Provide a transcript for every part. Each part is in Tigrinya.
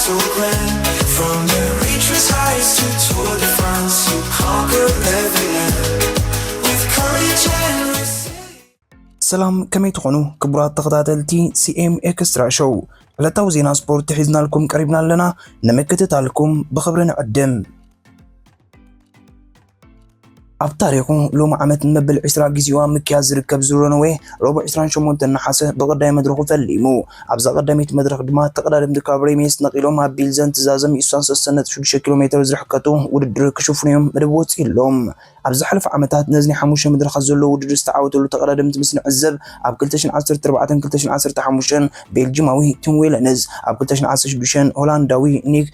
so grand. From the reaches heights to Tour de France, you conquer every land with courage and resilience. ሰላም ከመይ ትኾኑ ክቡራት ተኸታተልቲ ሲኤም ኤክስትራ ሾው ዕለታዊ ዜና ስፖርት ሒዝና ልኩም ቀሪብና ኣለና ንምክትታልኩም ብኽብሪ ንዕድም ኣብ ታሪኹ ሎሚ ዓመት መበል 20 ግዚዋ ምክያዝ ዝርከብ ዝሮነዌ ረቡዕ 28 ናሓሰ ብቐዳይ መድረኹ ፈሊሙ ኣብዛ ቀዳሚት መድረኽ ድማ ተቐዳደምቲ ካብ ሬሜስ ነቒሎም ኣብ ቢልዘን ትዛዘም 63.6 ኪሎ ሜትር ዝርሕቀቱ ውድድር ክሽፍኑ እዮም መደብ ወፂሎም ኣብ ዝሓለፈ ዓመታት ነዝኒ 5 መድረኻት ዘለዎ ውድድር ዝተዓወተሉ ተቐዳደምቲ ምስ ንዕዘብ ኣብ 2014-2015 ቤልጂማዊ ቲም ዌለንዝ ኣብ 2016 ሆላንዳዊ ኒክ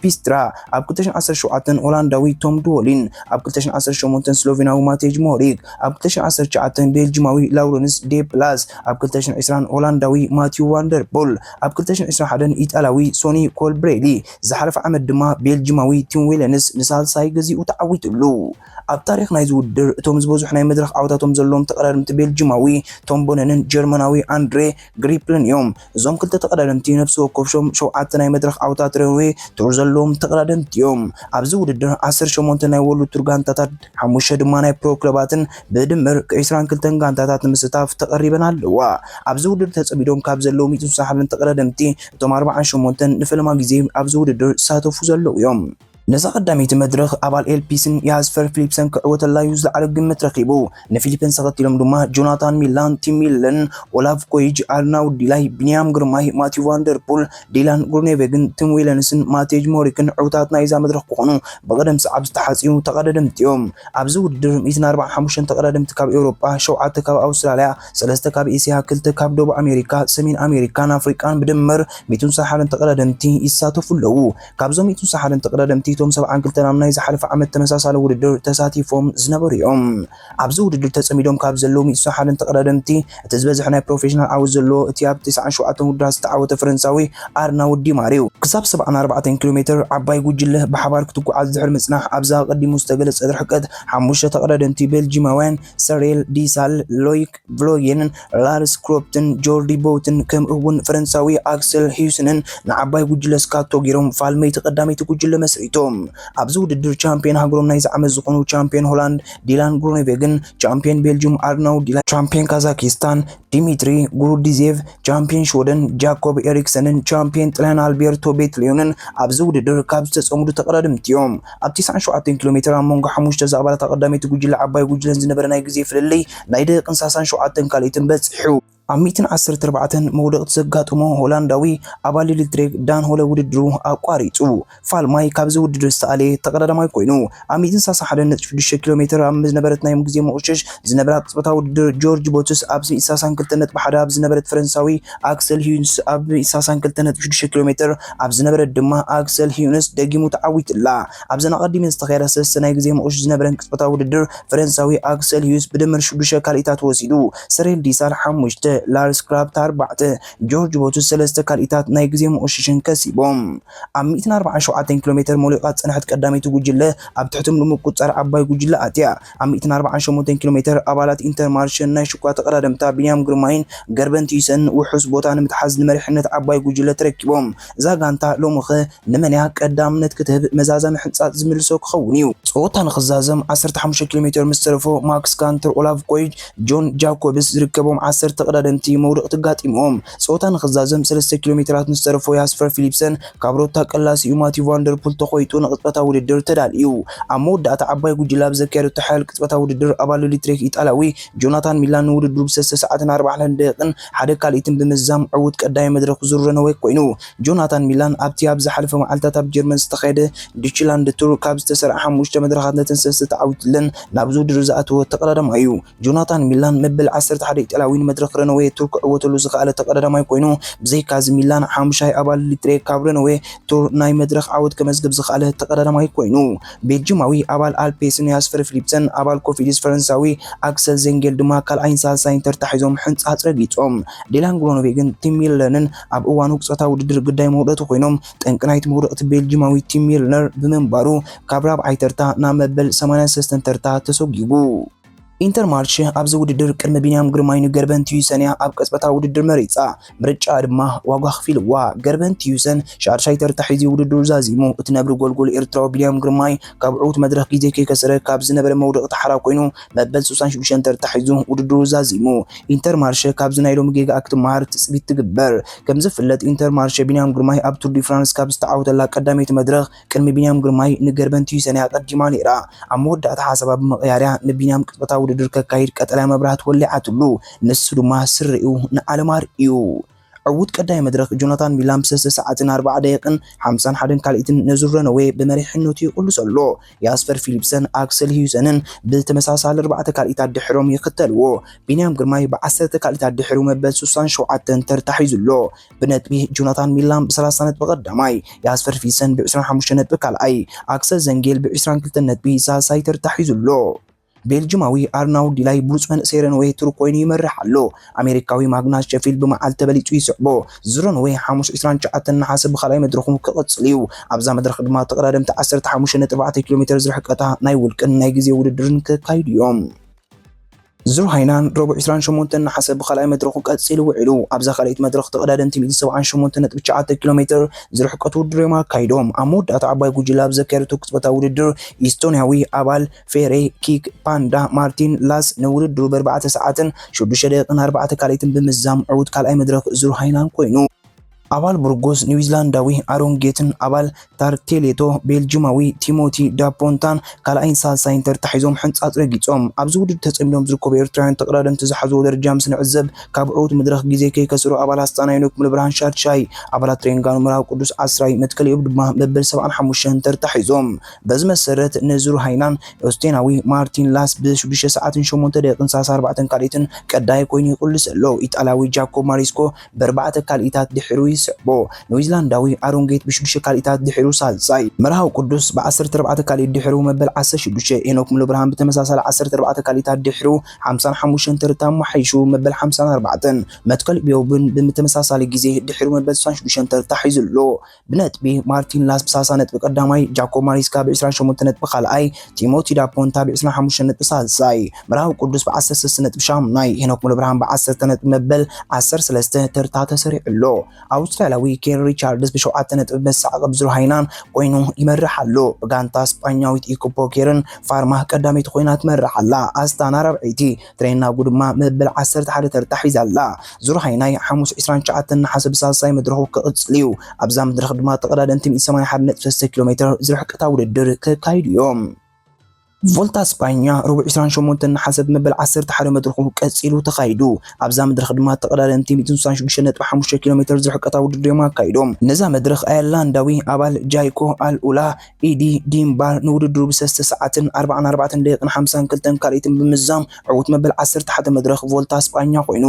ፒስትራ ኣብ 2017 ሆላንዳዊ ቶም ዱወሊን ኣብ 2018 ስሎቬናዊ ማቴጅ ሞሪክ ኣብ 2019 ቤልጂማዊ ላውረንስ ዴ ፕላስ ኣብ 2020 ሆላንዳዊ ማቲው ዋንደርፖል ኣብ 2021 ኢጣልያዊ ሶኒ ኮልብሬሊ ዝሓለፈ ዓመት ድማ ቤልጂማዊ ቲም ዌለንስ ንሳልሳይ ገዚኡ ተዓዊትሉ ኣብ ታሪኽ ናይ ዝውድር እቶም ዝበዝሑ ናይ መድረኽ ዓወታቶም ዘለዎም ተቐዳደምቲ ቤልጂማዊ ቶም ቦነንን ጀርመናዊ አንድሬ ግሪፕልን እዮም እዞም ክልተ ተቐዳደምቲ ነፍሲ ወከፎም 7 ናይ መድረኽ ዓወታት ረንዌ ቱር ዘለዎም ተቐዳደምቲ እዮም ኣብዚ ውድድር 18 ናይ ወሉ ቱር ጋንታታት 5 ድማ ናይ ፕሮ ክለባትን ብድምር 22 ጋንታታት ንምስታፍ ተቐሪበን ኣለዋ ኣብዚ ውድድር ተጸሚዶም ካብ ዘለዉ 160 ተቐዳደምቲ እቶም 48 ንፍልማ ግዜ ኣብዚ ውድድር ዝሳተፉ ዘለዉ እዮም ነዛ ቀዳሚት መድረኽ ኣባል ኤልፒስን ያስፈር ፊሊፕሰን ክዕወተላዩ ዝለዓለ ግምት ረኺቡ ንፊሊፕን ተኸቲሎም ድማ ጆናታን ሚላን ቲም ሚለን ኦላፍ ኮይጅ ኣርናውድ ዲላይ ቢንያም ግርማይ ማቲው ዋንደርፖል ዲላን ጉርኔቬግን ቲም ዌለንስን ማቴጅ ሞሪክን ዕውታት ናይዛ መድረኽ ክኾኑ በቀደም ሰዓብ ዝተሓፂኑ ተቐዳደምቲ እዮም ኣብዚ ውድድር 145 ተቐዳደምቲ ካብ ኤውሮጳ 7 ካብ ኣውስትራልያ 3 ካብ ኤስያ 2 ካብ ደቡብ ኣሜሪካ ሰሜን ኣሜሪካን ኣፍሪቃን ብድምር 160 ተቐዳደምቲ ይሳተፉ ኣለዉ ካብዞም 160 ተቐዳደምቲ ቶም 72 ናምናይ ዝሓለፈ ዓመት ተመሳሳሊ ውድድር ተሳቲፎም ዝነበሩ እዮም ኣብዚ ውድድር ተጸሚዶም ካብ ዘለዉ 160 ተቐዳደምቲ እቲ ዝበዝሕ ናይ ፕሮፌሽናል ዓወት ዘለዎ እቲ ኣብ 97 ውድድር ዝተዓወተ ፈረንሳዊ ኣርናውድ ዲማሪው ክሳብ 74 ኪሎ ሜትር ዓባይ ጉጅለ ብሓባር ክትጓዓዝ ዝሕር ምጽናሕ ኣብዛ ቀዲሙ ዝተገለጸ ርሕቀት 5 ተቐዳደምቲ ቤልጂማውያን ሰሬል ዲሳል ሎይክ ቭሎጌን ላርስ ክሮፕትን ጆርዲ ቦውትን ከም እውን ፈረንሳዊ ኣክሰል ሂውስንን ንዓባይ ጉጅለ ስካቶ ጌሮም ፋልመይ ተቐዳሚት ጉጅለ መስሪቶ ኣብዚ ውድድር ቻምፒየን ሃገሮም ናይ ዝዓመት ዝኾኑ ቻምፒየን ሆላንድ ዲላን ጉርኔቬግን ቻምፒየን ቤልጂየም ኣርናውድ ዲላይ ቻምፒየን ካዛኪስታን ዲሚትሪ ጉሩዲዜቭ ቻምፒየን ሽወደን ጃኮብ ኤሪክሰንን ቻምፒየን ጣልያን አልቤርቶ ቤትሊዮንን ኣብዚ ውድድር ካብ ዝተጸምዱ ተቐዳደምቲ እዮም ኣብ 97 ኪሎ ሜትር ኣብ መንጎ 5 ዘኣባላት ተቐዳሚት ጉጅለ ዓባይ ጉጅለን ዝነበረ ናይ ግዜ ፍልልይ ናይ ደቂቕን 67 ካልኢትን በፂሑ ኣብ 114 መውደቕቲ ዘጋጥሞ ሆላንዳዊ ኣባል ኤሌክትሪክ ዳን ሆለ ውድድሩ ኣቋሪጹ ፋልማይ ካብዚ ውድድር ዝተኣለየ ተቐዳዳማይ ኮይኑ ኣብ 161.6 ኪሎ ሜትር ኣብ ዝነበረት ናይ ግዜ መቆሸሽ ዝነበረ ቅጽበታዊ ውድድር ጆርጅ ቦትስ ኣብ 162.1 ኣብ ዝነበረት ፈረንሳዊ ኣክሰል ሂዩንስ ኣብ 162.6 ኪሎ ሜትር ኣብ ዝነበረት ድማ ኣክሰል ሂዩንስ ደጊሙ ተዓዊትላ ኣብ ዘና ቀዲመ ዝተኻየደ ሰለስተ ናይ ግዜ መቆሸሽ ዝነበረን ቅጽበታዊ ውድድር ፈረንሳዊ ኣክሰል ሂዩንስ ብድምር 6 ካልኢታት ወሲዱ ሰሬል ዲሳል 5 ላርስ ክራፕት 4 ጆርጅ ቦትስ 3 ካልኢታት ናይ ግዜ መቆሸሽን ከሲቦም ኣብ 147 ኪሎ ሜትር ሞሊቃት ጽንሐት ቀዳሚት ጉጅለ ኣብ ትሕቶም ልሙቅ ቁጽር ዓባይ ጉጅለ ኣትያ ኣብ 148 ኪሎ ሜትር ኣባላት ኢንተርማርሽን ናይ ሽኳ ተቐዳደምታ ቢንያም ግርማይን ገርበንቲሰን ውሑስ ቦታ ንምትሓዝ ንመሪሕነት ዓባይ ጉጅለ ተረኪቦም እዛ ጋንታ ሎምኸ ንመንያ ቀዳምነት ክትህብ መዛዘም ሕንጻት ዝምልሶ ክኸውን እዩ ጾታ ንኽዛዘም 15 ኪሎ ሜትር ምስ ተረፎ ማክስ ካንተር ኦላፍ ኮይጅ ጆን ጃኮብስ ዝርከቦም 10 ተቐዳደምቲ መውደቕ ተጋጢሞም ጾታ ንኽዛዘም 3 ኪሎ ሜትራት ምስ ተረፎ ያስፈር ፊሊፕሰን ካብ ሮታ ቀላሲኡ ማቲው ዋንደርፖል ተኾይጡ ንቅጽበታዊ ውድድር ተዳልዩ ኣብ መወዳእታ ዓባይ ጉጅለ ኣብ ዘካየዱ ተሓያል ቅጽበታዊ ውድድር ኣባል ኤሌክትሪክ ኢጣልያዊ ጆናታን ሚላን ውድድሩ ብ3 ሰዓትን 42 ደቂቕን ሓደ ካልኢትን ብምዛም ዕውት ቀዳይ መድረኽ ዝሩረነወ ኮይኑ ጆናታን ሚላን ኣብቲ ኣብ ዝሓለፈ መዓልታት ኣብ ጀርመን ዝተኻየደ ዲችላንድ ቱር ካብ ዝተሰርዐ 5 መድረኻት ነተን 3 ተዓዊትለን ናብ ውድድር ዝኣተወ ተቐዳዳማ እዩ ጆናታን ሚላን መበል 11 ኢጣልያዊ መድረኽ ረነወ ቱር ክዕወተሉ ዝኽኣለ ተቐዳዳማይ ኮይኑ ብዘይካዚ ሚላን 5 ኣባል ኤሌክትሪክ ካብ ረነወ ቱር ናይ መድረኽ ዓወት ከመዝገብ ዝኽኣለ ተቐዳዳማይ ኮይኑ ቤልጂማዊ ኣባል ኣልፔስን ያስፈር ፊሊፕሰን ኣባል ኮፊዲስ ፈረንሳዊ ኣክሰል ዜንጌል ድማ ካልኣይን ሳልሳይን ተርታሒዞም ሕንጻጽ ረጊጾም ዲላን ጉርኔቬግን ቲም ሚለንን ኣብ እዋኑ ቅጽበታዊ ውድድር ግዳይ መውደቕቲ ኮይኖም ጠንቅናይት መውደቕቲ ቤልጂማዊ ቲም ሚለነር ብምንባሩ ካብ 4ይ ተርታ ናብ መበል 83 ተርታ ተሰጊቡ ኢንተር ማርሽ ኣብዚ ውድድር ቅድሚ ቢንያም ግርማይ ንገርበን ቲዩሰንያ ኣብ ቀጽበታ ውድድር መሪፃ ምርጫ ድማ ዋጋ ክፊልዋ ገርበን ቲዩሰን ሻርሻይ ተርታሒዙ ውድድሩ ዛዚሙ እቲ ነብሪ ጎልጎል ኤርትራዊ ቢንያም ግርማይ ካብ ዕዉት መድረኽ ግዜ ከይከሰረ ካብ ዝነበረ መውደቕ ተሓራ ኮይኑ መበል 66 ተርታሒዙ ውድድሩ ዛዚሙ ኢንተር ማርሽ ካብዚ ናይ ሎሚ ጌጋ ክትመሃር ትፅቢት ትግበር ከም ዝፍለጥ ኢንተር ማርሽ ቢንያም ግርማይ ኣብ ቱር ዲ ፍራንስ ካብ ዝተዓወተላ ቀዳመይቲ መድረኽ ቅድሚ ቢንያም ግርማይ ንገርበን ቲዩሰንያ ቀዲማ ነይራ ኣብ መወዳእታ ሓሳባ ብምቕያርያ ንቢንያም ቅጽበታ ውድድር ከካይድ ቀጠልያ መብራህቲ ወሊዓትሉ ንሱ ድማ ስርኡ ንዓለም ኣርኢዩ ዕዉት ቀዳይ መድረኽ ጆናታን ሚላን ብ3 ሰዓትን 4 ደቂቕን 51 ካልኢትን ነዙረነዌ በመሪሕነቱ ይቕልሶ ኣሎ ያስፐር ፊሊፕሰን ኣክሰል ሂዩሰንን ብተመሳሳሊ 4 ካልኢታት ድሕሮም ይኽተልዎ ቢንያም ግርማይ ብ10 ካልኢታት ድሕሩ መበል 67 ተርታሒዙሎ ብነጥቢ ጆናታን ሚላን ብ30 ነጥቢ ቀዳማይ ያስፐር ፊሊፕሰን ብ25 ነጥቢ ካልኣይ ኣክሰል ዘንጌል ብ22 ነጥቢ ሳልሳይ ተርታሒዙሎ ቤልጅማዊ ኣርናውድ ዲላይ ብሉጽ መንእሰይ ረንዌይ ቱር ኮይኑ ይመርሕ ኣሎ ኣሜሪካዊ ማግናስ ሸፊልድ ብመዓልቲ ተበሊጹ ይስዕቦ ዝረንዌይ 529 ነሓሰ ብኻልኣይ መድረኹ ክቕጽል እዩ ኣብዛ መድረኽ ድማ ተቐዳደምቲ 15.4 ኪሎ ሜትር ዝርሕቀታ ናይ ውልቅን ናይ ግዜ ውድድርን ክካይዱ እዮም ዙር ሃይናን ረቡዕ 28 ነሓሰ ብኻልኣይ መድረኹ ቀፂሉ ውዒሉ ኣብዛ ካልኣይቲ መድረኽ ተቐዳደምቲ 178.9 ኪሎ ሜትር ዝርሕቀቱ ውድድር እዮም ኣካይዶም ኣብ መወዳእታ ዓባይ ጉጅለ ኣብ ዘካየደቶ ቅጽበታ ውድድር ኢስቶንያዊ ኣባል ፌሬ ኪክ ፓንዳ ማርቲን ላስ ንውድድሩ ብ4 ሰዓትን 6 ደቂቕን 4 ካልኢትን ብምዛም ዕዉት ካልኣይ መድረኽ ዙር ሃይናን ኮይኑ ኣባል ቡርጎስ ኒውዚላንዳዊ ኣሮን ጌትን ኣባል ታርቴሌቶ ቤልጅማዊ ቲሞቲ ዳፖንታን ካልኣይን ሳልሳይን ተርታሒዞም ሕንጻጽ ረጊጾም ኣብዚ ውድድር ተጸሚዶም ዝርከቡ ኤርትራውያን ተቐዳደምቲ ዝሓዝዎ ደረጃ ምስ ንዕዘብ ካብ ዕዉት መድረኽ ግዜ ከይከስሩ ኣባላት ኣስጣናይ ኖክሙል ብርሃን ሻድሻይ ኣባላት ትሬንጋኑ ምዕራብ ቅዱስ ዓስራይ መትከል እዮብ ድማ መበል 75 ተርታሒዞም በዚ መሰረት ንዙር ሃይናን ኦስቴናዊ ማርቲን ላስ ብ6 ሰዓትን 8 ደቂቕን 34 ካልኢትን ቀዳይ ኮይኑ ይቕልስ ኣሎ ኢጣልያዊ ጃኮብ ማሪስኮ ብ4 ካልኢታት ድሕሩ ይስዕቦ ኒውዚላንዳዊ ኣሮንጌት ብ6 ካልኢታት ድሕሩ ሳልሳይ መርሃው ቅዱስ ብ14 ካልኢት ድሕሩ መበል 16 ኤኖክ ሙሉ ብርሃን ብተመሳሳሊ 14 ካልኢታት ድሕሩ 55 ተርታሙ ሓይሹ መበል 54 መትከል ቢዮብን ብተመሳሳሊ ግዜ ድሕሩ መበል 66 ተርታሒዙሎ ብነጥቢ ማርቲን ላስ ብ30 ነጥቢ ቀዳማይ ጃኮብ ማሪስካ ብ28 ነጥቢ ካልኣይ ቲሞቲ ዳፖንታ ብ25 ነጥቢ ሳልሳይ መርሃው ቅዱስ ብ16 ነጥቢ ሻምናይ ኤኖክ ሙሉ ብርሃን ብ10 ነጥቢ መበል 13 ተርታ ተሰሪዕሎ ኣውስትራልያዊ ኬን ሪቻርድስ ብ7 ነጥቢ መሳዕቐብ ዙር ሃይናን ኮይኑ ይመርሕ ኣሎ ብጋንታ ስፓኛዊት ኢኩፖ ኬርን ፋርማ ቀዳመይቲ ኮይና ትመርሕ ኣላ ኣስታና ራብዒቲ ትሬናጉ ድማ መበል 11 ተርታሒዛ ኣላ ዙር ሃይናይ 529 ነሓሰ ብሳልሳይ መድረኹ ክቕጽል እዩ ኣብዛ መድረኽ ድማ ተቐዳደምቲ 181.3 ኪሎ ሜትር ዝርሕቀታ ውድድር ክካይዱ እዮም ቮልታ ስፓኛ ረቡዕ 28 ነሓሰ ብመበል 11 መድረኹ ቀፂሉ ተኻይዱ ኣብዛ መድረኽ ድማ ተቐዳደምቲ 166.5 ኪሎ ሜትር ዝርሕቀታ ውድድር እዮም ኣካይዶም ነዛ መድረኽ ኣየርላንዳዊ ኣባል ጃይኮ ኣልኡላ ኢዲ ዲምባር ንውድድሩ ብ3 ሰዓትን 44 ደቂቕን 52 ካልኢትን ብምዛም ዕዉት መበል 11 መድረኽ ቮልታ ስፓኛ ኮይኑ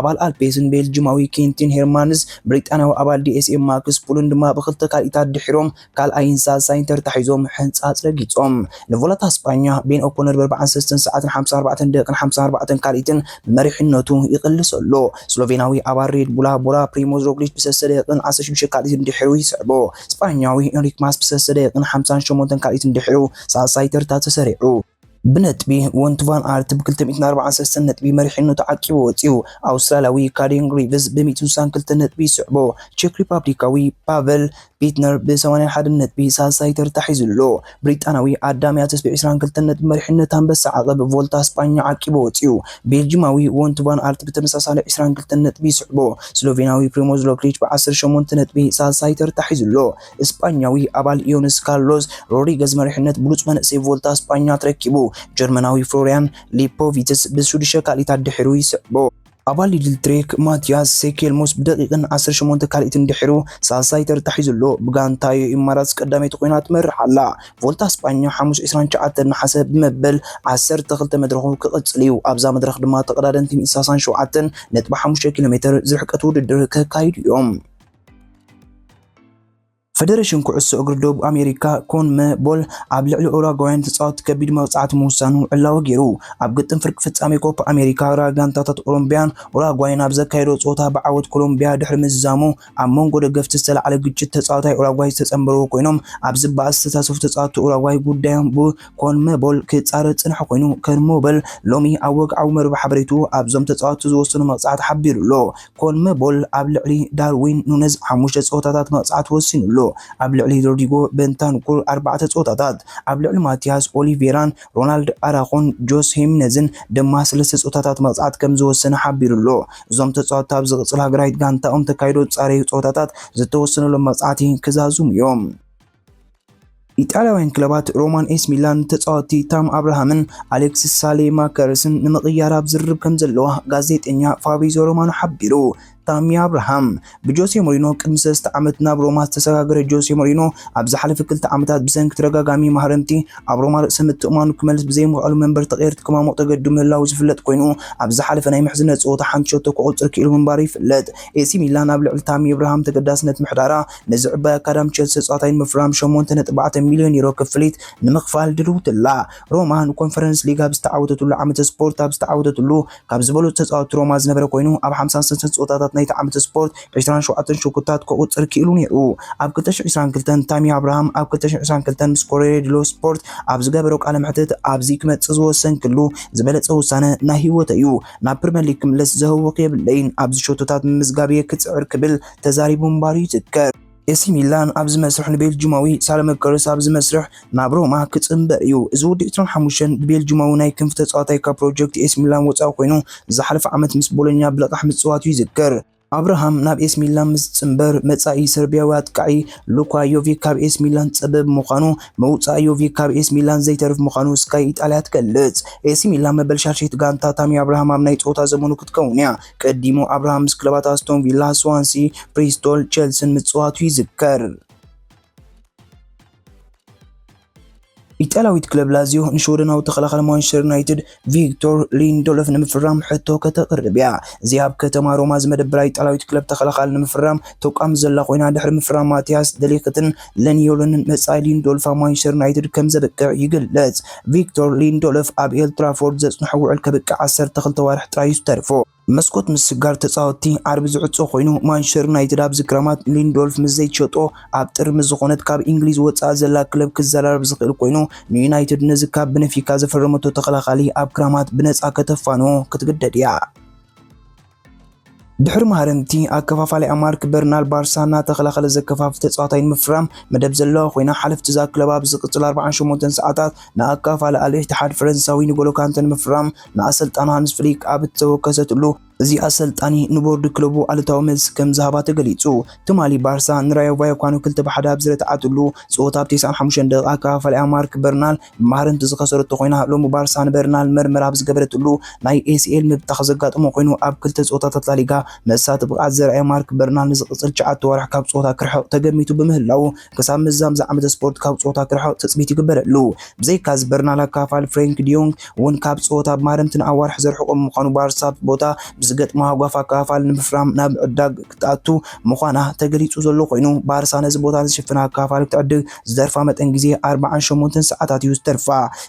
ኣባል ኣልፔስን ቤልጅማዊ ኬንቲን ሄርማንስ ብሪጣንያዊ ኣባል ዲኤስኤም ማክስ ፑልን ድማ ብክልተ ካልኢታት ድሕሮም ካልኣይን ሳልሳይን ተርታሒዞም ሕንጻጽ ረጊጾም ንቮልታ ስፓኛ بين أوبونر ب4 ساعات 54 دقيقة 54 كاليتن بمريحنته يقلص له سلوفيناوي أباريد بولا بولا بريموز روغليش ب6 دقيقة 10 كاليتن دحرو يسعبو اسبانياوي انريك ماس ب6 دقيقة 58 كاليتن دحرو سالسايتر تسريعو بنتبي وانتوان آرت ب264 نتبي مريحينو تعقيبو وطيو أوسترالياوي كارين غريفز ب190 نتبي سعبو تشيك ريبابليكاوي بافل بيتنر ب81 نتبي سالسايتر تحيزلو بريطاناوي آدامياتس ب22 نتبي مريحينو تنبس عقب فولتا اسبانيا عقيبو وطيو بيلجيماوي وانتوان آرت بتمساسالي 22 نتبي سعبو سلوفيناوي بريموز روغليش ب18 نتبي سالسايتر تحيزلو اسبانياوي أبال إيونس كارلوس رودريغز مريحينت بلوز منسي فولتا اسبانيا تركيبو جرمناوي فلوريان ليبوفيتس بسودشة كاليتات دحرو يسعبو أبال للتريك ماتياس سيكيلموس بدقيقة 18 كاليتن دحرو سالسايتر تحيزلو بغانتايو إماراتس قدامي تقوينات مرح الله فولتا اسبانيا 25 نحسب بمبل 10 تخلت مدرخو كقصليو أبزا مدرخ دما تقرارن تيم إساسان شوعاتن نتبع 5 كيلومتر زرحكتو ددر كايد يوم فدرشن كعسو اقر دوب امريكا كون ما بول اب لعل اوراغوين تصاوت كبيد موصعات موسانو علاو غيرو اب قطن فرق فصامي كوب امريكا راغانتاتات اولمبيان اوراغوين اب زكايدو صوتا بعوت كولومبيا دحر مزامو ام مونغو دغفت سلا على ግጭት ተጻዋታይ اوراغواي ተጸምበሩ ኮይኖም اب زبا استاسف ተጻዋቱ اوراغواي ጉዳይም ቡ كون ما بول كጻረ ጽንሕ ኮይኑ كرمو بل لومي اوق او مرب حبريتو اب زم ተጻዋቱ ዝወስኑ መጽዓት حبيرሎ كون ما بول اب لعلي داروين نونز حموشه ጾታታት መጽዓት ወሲኑሎ اب لعلي رودريغو بنتانكور 4 ጾታታት اب لعلي ماتياس اوليفيران رونالد اراخون جوس هيمنزن دما 3 ጾታታት መጽዓት ከም ዝወሰነ حبيرሎ እዞም ተጻዋታ ኣብ ዝቕጽል ሃገራዊት ጋንታኦም ተካይዶ ጻረዩ ጾታታት ዝተወሰነሎም መጽዓት ክዛዙም እዮም ኢጣሊያውያን ክለባት ሮማን ኤስ ሚላን ተጻዋቲ ታም አብርሃምን አሌክሲስ ሳሌማከርስን ንምቕያር ኣብ ዝርብ ከም ዘለዋ ጋዜጠኛ ፋብሪዚዮ ሮማኖ ሓቢሩ ታሚ አብርሃም በጆሴ ሞሪኖ ቅድም 3 ዓመት ናብ ሮማ ተሰጋገረ ጆሴ ሞሪኖ ኣብዛ ሓለፈ 2 ዓመታት ብሰንኪ ተረጋጋሚ ማህረምቲ ኣብ ሮማ ርእሰ ምትእማኑ ክመልስ ብዘይምኽኣሉ መንበር ተቐይርት ከማሞ ተገዱ ምህላው ዝፍለጥ ኮይኑ ኣብዛ ሓለፈ ናይ ምሕዝነት ጾታ ሓንቾቶ ክቁፅር ክኢሉ ምንባር ይፍለጥ ኤሲ ሚላን ኣብ ልዕሊ ታሚ አብርሃም ተገዳስነት ምሕዳራ ነዚ ዕባይ ኣካዳሚ ቸልሲ ተጻዋታይ ምፍራም 8.4 ሚልዮን ዩሮ ክፍሊት ንምኽፋል ድልውትላ ሮማ ንኮንፈረንስ ሊግ ኣብ ዝተዓወተትሉ ዓመተ ስፖርት ኣብ ዝተዓወተትሉ ካብ ዝበለፁ ተጻዋቲ ሮማ ዝነበረ ኮይኑ ኣብ 53 ጾታታት ናይቲ ዓመተ ስፖርት 27 ሽኩታት ክቁፅር ክኢሉ ነይሩ ኣብ 2022 ታሚ አብርሃም ኣብ 2022 ምስ ኮሬሬ ዲሎ ስፖርት ኣብ ዝገበሮ ቃለ መሕተት ኣብዚ ክመጽእ ዝወሰን ክሉ ዝበለጸ ውሳነ ናይ ህይወት እዩ ናብ ፕሪምየር ሊግ ክምለስ ዘህወ የብለይን ኣብዚ ሾቶታት ምዝጋብየ ክጽዕር ክብል ተዛሪቡ ምንባሩ ይትከር ኤሲ ሚላን ኣብዚ መስርሕ ንቤልጅማዊ ሳሌማከርስ ኣብዚ መስርሕ ናብ ሮማ ክጽምበር እዩ እዚ ወዲ 25 ቤልጅማዊ ናይ ክንፍ ተጻዋታይ ካብ ፕሮጀክት ኤሲ ሚላን ወጻኢ ኮይኑ ዝሓለፈ ዓመት ምስ ቦሎኛ ብለቃሕ ምጽዋቱ ይዝከር አብርሃም ናብ ኤስ ሚላን ምስ ጽምበር መጻኢ ሰርቢያዊ አጥቃዒ ሉካ ዮቪክ ካብ ኤስ ሚላን ጸበብ ምዃኑ መውጻኢ ዮቪክ ካብ ኤስ ሚላን ዘይተርፍ ምዃኑ ስካይ ኢጣልያ ትገልጽ ኤስ ሚላን መበል ሻርሸት ጋንታ ታሚ አብርሃም ኣብ ናይ ጾታ ዘመኑ ክትከውን እያ ቀዲሙ አብርሃም ምስ ክለባት አስቶን ቪላ ስዋንሲ ብሪስቶል ቸልሲን ምጽዋቱ ይዝከር ኢጣሊያዊት ክለብ ላዚዮ ንሾደናው ተኸላኸለ ማንቸስተር ዩናይትድ ቪክቶር ሊንዶሎፍ ንምፍራም ሕቶ ከተቕርብያ እዚ ኣብ ከተማ ሮማ ዝመደበራ ኢጣሊያዊት ክለብ ተኸላኸለ ንምፍራም ተቋም ዘላ ኮይና ድሕሪ ምፍራም ማቲያስ ደሊክትን ለኒዮሎንን መጻኢ ሊንዶሎፍ ማንቸስተር ዩናይትድ ከም ዘበቅዕ ይግለጽ ቪክቶር ሊንዶሎፍ ኣብ ኤል ትራፎርድ ዘጽንሖ ውዕል ከበቅዕ 12 ወርሕ ጥራይ ዝተርፎ መስኮት ምስጋር ተጻወቲ ዓርብ ዝዕጾ ኮይኑ ማንቸስተር ዩናይትድ ኣብ ዝክራማት ሊንዶሎፍ ምስ ዘይሸጦ ኣብ ጥርሚ ዝኾነት ካብ እንግሊዝ ወጻኢ ዘላ ክለብ ክዘራረብ ዝኽእል ኮይኑ ንዩናይትድ ነዚ ካብ በነፊካ ዘፈረመቶ ተኸላኻሊ ኣብ ክራማት ብነጻ ከተፋኖ ክትግደድ እያ ድሕሪ ማህረምቲ ኣከፋፋላይ ኣማርክ በርናል ባርሳና ተኸላኸለ ዘከፋፍ ተጻዋታይ ምፍራም መደብ ዘለዋ ኮይና ሓለፍቲ ዛ ክለብ ኣብ ዝቕጽል 48 ሰዓታት ንኣከፋፋለ አልኢትሓድ ፈረንሳዊ ንጎሎ ካንተን ምፍራም ንኣሰልጣን ሃንስ ፍሊክ ኣብ ተወከሰትሉ እዚ ኣሰልጣኒ ንቦርድ ክለቡ ኣልታዊ መልስ ከም ዝሃባ ተገሊጹ ትማሊ ባርሳ ንራዮ ቫይካኖ 2-1 ኣብ ዝረታዓትሉ ጾታ ኣብ 95 ደቂቃ ኣከፋፋላይ ኣማርክ በርናል ማህረምቲ ዝኸሰረቶ ኮይና ሎሚ ባርሳ ንበርናል መርመራ ኣብ ዝገበረትሉ ናይ ኤሲኤል ምብታኽ ዘጋጥሞ ኮይኑ ኣብ ክልተ ጾታታት ላሊጋ መሳት ብቕዓት ዘርአየ ማርክ በርናል ንዝቕጽል 9 ወርሕ ካብ ጾታ ክርሕቕ ተገሚቱ ብምህላው ክሳብ ምዛም ዝዓመተ ስፖርት ካብ ጾታ ክርሕቕ ተጽቢት ይግበረሉ ብዘይካዝ በርናል ኣከፋፋሊ ፍሬንክ ዲዮንግ እውን ካብ ጾታ ማህረምትን ኣዋርሕ ዘርሕቖም ምዃኑ ባርሳ ቦታ ዝገጥማ ጓፋ ኣከፋፋሊ ንምፍራም ናብ ዕዳግ ክትኣቱ ምዃና ተገሊጹ ዘሎ ኮይኑ ባርሳ ነዚ ቦታ ዝሽፍና ኣከፋፋሊ ክትዕድግ ዝደርፋ መጠን ግዜ 48 ሰዓታት እዩ ዝተርፋ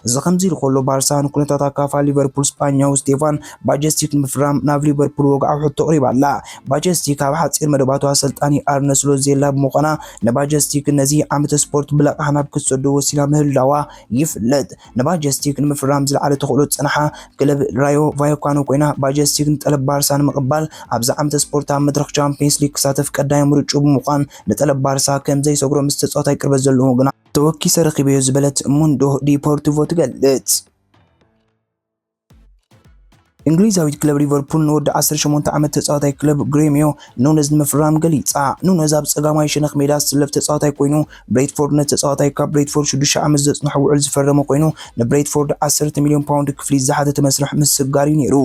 እዚ ከምዚ ኢሉ ከሎ ባርሳ ንኩነታት ኣከፋፋሊ ሊቨርፑል ስፓኛዊ ስቴፋን ባጀስቲክ ንምፍራም ናብ ሊቨርፑል ወግዓዊ ሕቶ ቀሪባ ኣላ ባጀስቲክ ኣብ ሓፂር መደባቱ ኣሰልጣኒ ኣርነ ስሎት ዘላ ብምዃና ንባጀስቲክ ነዚ ዓመተ ስፖርት ብለቃሕ ናብ ክትሰዶ ወሲና ምህላዋ ይፍለጥ ንባጀስቲክ ንምፍራም ዝለዓለ ተኽእሎ ጽንሓ ክለብ ራዮ ቫይካኖ ኮይና ባጀስቲክ ንጠለብ ባርሳ ንምቕባል ኣብዛ ዓመተ ስፖርት ኣብ መድረኽ ቻምፒየንስ ሊግ ክሳተፍ ቀዳይ ምርጩ ብምዃን ንጠለብ ባርሳ ከም ዘይሰግሮ ምስ ተጻዋታይ ቅርበት ዘለዎ ግና ተወኪሰ ረኺበዮ ዝበለት ሙንዶ ዲፖርቲቮ ትገልጽ እንግሊዛዊት ክለብ ሊቨርፑል ንወዲ 18 ዓመት ተጻዋታይ ክለብ ግሬሚዮ ኑነዝ ንምፍራም ገሊጻ ኑነዝ ኣብ ጸጋማይ ሸነኽ ሜዳ ዝስለፍ ተጻዋታይ ኮይኑ ብሬትፎርድ ነተጻዋታይ ካብ ብሬትፎርድ 6 ዓመት ዘጽንሖ ውዕል ዝፈረመ ኮይኑ ንብሬትፎርድ 10 ሚልዮን ፓውንድ ክፍሊት ዝሓተተ መስርሕ ምስጋር እዩ ነይሩ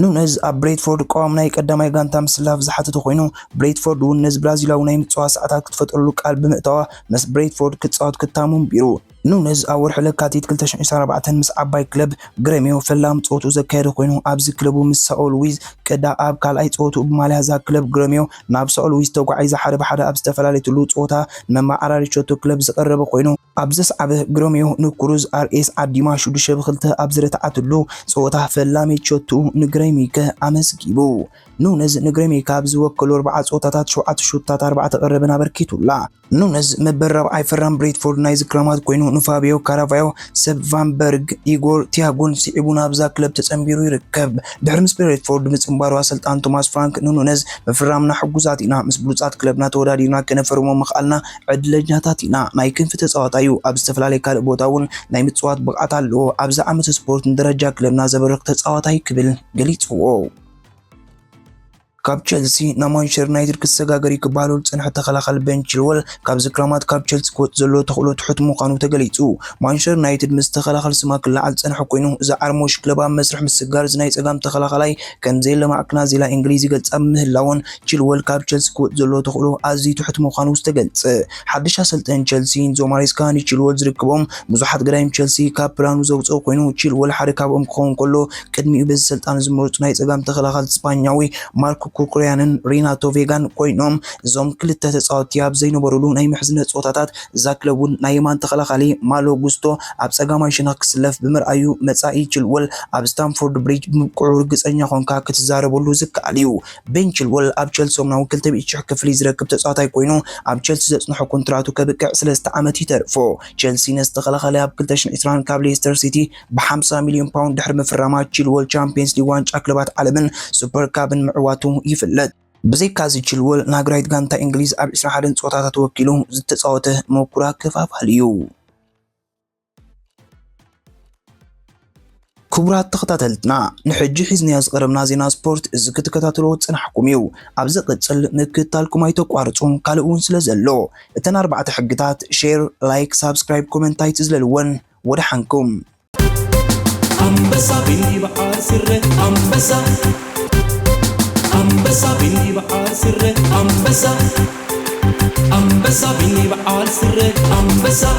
ኑነዝ ኣብ ብሬትፎርድ ቆም ናይ ቀዳማይ ጋንታ ምስላፍ ዝሓተተ ኮይኑ ብሬትፎርድ እውን ነዚ ብራዚላዊ ናይ ምጽዋት ሰዓታት ክትፈጥረሉ ቃል ብምእታዋ ምስ ብሬትፎርድ ክጻወት ክታሙ ቢሩ ኑነዝ አወር ለካቲት 2024 ምስ ዓባይ ክለብ ግሬሚዮ ፈላም ጾቱ ዘካየደ ኮይኑ ኣብዚ ክለቡ ምስ ሳኦል ሉዊዝ ቀዳ ኣብ ካልኣይ ጾቱ ብማልያ ዛ ክለብ ግሬሚዮ ናብ ሳኦል ሉዊዝ ተጓዒዛ ሓደ ብሓደ ኣብ ዝተፈላልየሉ ጾታ መማዓራሪ ቾቶ ክለብ ዝቀረበ ኮይኑ ኣብዚ ሰዓብ ግሬሚዮ ንክሩዝ አርኤስ ዓዲማ 6-2 ኣብ ዝረታዓትሉ ጾታ ፈላሚ ቾቶ ንግሬሚከ ኣመስጊቡ ኑነዝ ንግሬሚከ ኣብ ዝወከሉ 4 ጾታታት 7 ሹታት 4 ቀረበና በርኪቱላ ኑነዝ መበረብ ኣይፈራም ብሬትፎርድ ናይ ዝክራማት ኮይኑ ንፋቢዮ ካራቫዮ ሰብ ቫንበርግ ኢጎር ቲያጎን ሲዒቡና ኣብዛ ክለብ ተጸምቢሩ ይርከብ ድሕሪ ምስ ብሬትፎርድ ምጽምባሩ አሰልጣን ቶማስ ፍራንክ ኑነዝ መፍራምና ሕጉዛት ኢና ምስ ብሉጻት ክለብና ተወዳዲርና ከነፈርሞ መኽአልና ዕድለኛታት ኢና ናይ ክንፊ ተጻዋታዩ ኣብ ዝተፈላልየ ካልእ ቦታ እውን ናይ ምጽዋት ብቕዓት ኣለዎ ኣብዛ ዓመት ስፖርት ንደረጃ ክለብና ዘበርክ ተጻዋታይ ክብል ገሊጽዎ ካብ ቸልሲ ና ማንቸስተር ዩናይትድ ክሰጋገር ይክባሉ ጽንሕ ተኸላኸል ቤን ቺልወል ካብ ዝክራማት ካብ ቸልሲ ክወጥ ዘሎ ተኽእሎ ትሑት ምዃኑ ተገሊጹ ማንቸስተር ዩናይትድ ምስ ተኸላኸል ስማ ክለዓል ጽንሕ ኮይኑ እዛ ዓርሞሽ ክለብ ኣብ መስርሕ ምስጋር ዝናይ ጸጋም ተኸላኸላይ ከም ዘየለማዕክና ዜላ እንግሊዝ ይገልጻ ምህላውን ቺልወል ካብ ቸልሲ ክወጥ ዘሎ ተኽእሎ ኣዝዩ ትሑት ምዃኑ ዝተገልጸ ሓድሽ ኣሰልጣን ቸልሲ ኢንዞ ማሬስካ ንቺልወል ዝርከቦም ብዙሓት ገዳይም ቸልሲ ካብ ፕላኑ ዘውፅኦ ኮይኑ ቺልወል ሓደ ካብኦም ክኸውን ከሎ ቅድሚኡ በዚ ስልጣን ዝመርጹ ናይ ጸጋም ተኸላኸል ስፓኛዊ ማርኮ ኩኩሪያንን ሪናቶ ቬጋን ኮይኖም እዞም ክልተ ተጻወትቲ ኣብ ዘይነበሩሉ ናይ ምሕዝነት ጾታታት እዛ ክለቡን ናይ የማን ተኸላኻሊ ማሎ ጉስቶ ኣብ ጸጋማይ ሸነኽ ክስለፍ ብምርኣዩ መጻኢ ቺልወል ኣብ ስታንፎርድ ብሪጅ ብምቁዑ ርግጸኛ ኮንካ ክትዛረበሉ ዝከኣል እዩ ቤን ቺልወል ኣብ ቸልሲ ናው 200,000 ክፍሊ ዝረክብ ተጻዋታይ ኮይኑ ኣብ ቸልሲ ዘጽንሖ ኮንትራቱ ከብቅዕ 3 ዓመት ይተርፎ ቸልሲ ነስ ተኸላኻሊ ኣብ 2020 ካብ ሌስተር ሲቲ ብ50 ሚልዮን ፓውንድ ድሕሪ ምፍራማ ቺልወል ቻምፒየንስ ሊግ ዋንጫ ክለባት ዓለምን ሱፐር ካብን ምዕዋቱ ይፍለጥ ብዘይካዚ ቺልወል ናግራይት ጋንታ እንግሊዝ ኣብ 21 ጾታታት ወኪሉ ዝተጻወተ መኩራ ከፋፋል እዩ ክቡራት ተኸታተልትና ንሕጂ ሒዝናዮ ዝቐረብና ዜና ስፖርት እዚ ክትከታተሉ ጽናሕኩም እዩ ኣብ ዝቕጽል ምክትታልኩም ኣይተቋርጹም ካልእ እውን ስለ ዘሎ እተን 4 ሕግታት ሼር ላይክ ሳብስክራይብ ኮሜንታይት ዝለልወን ወደ ሓንኩም أنبسا بني بقى سره أنبسا بني بقى سره أنبسا بني بقى سره أنبسا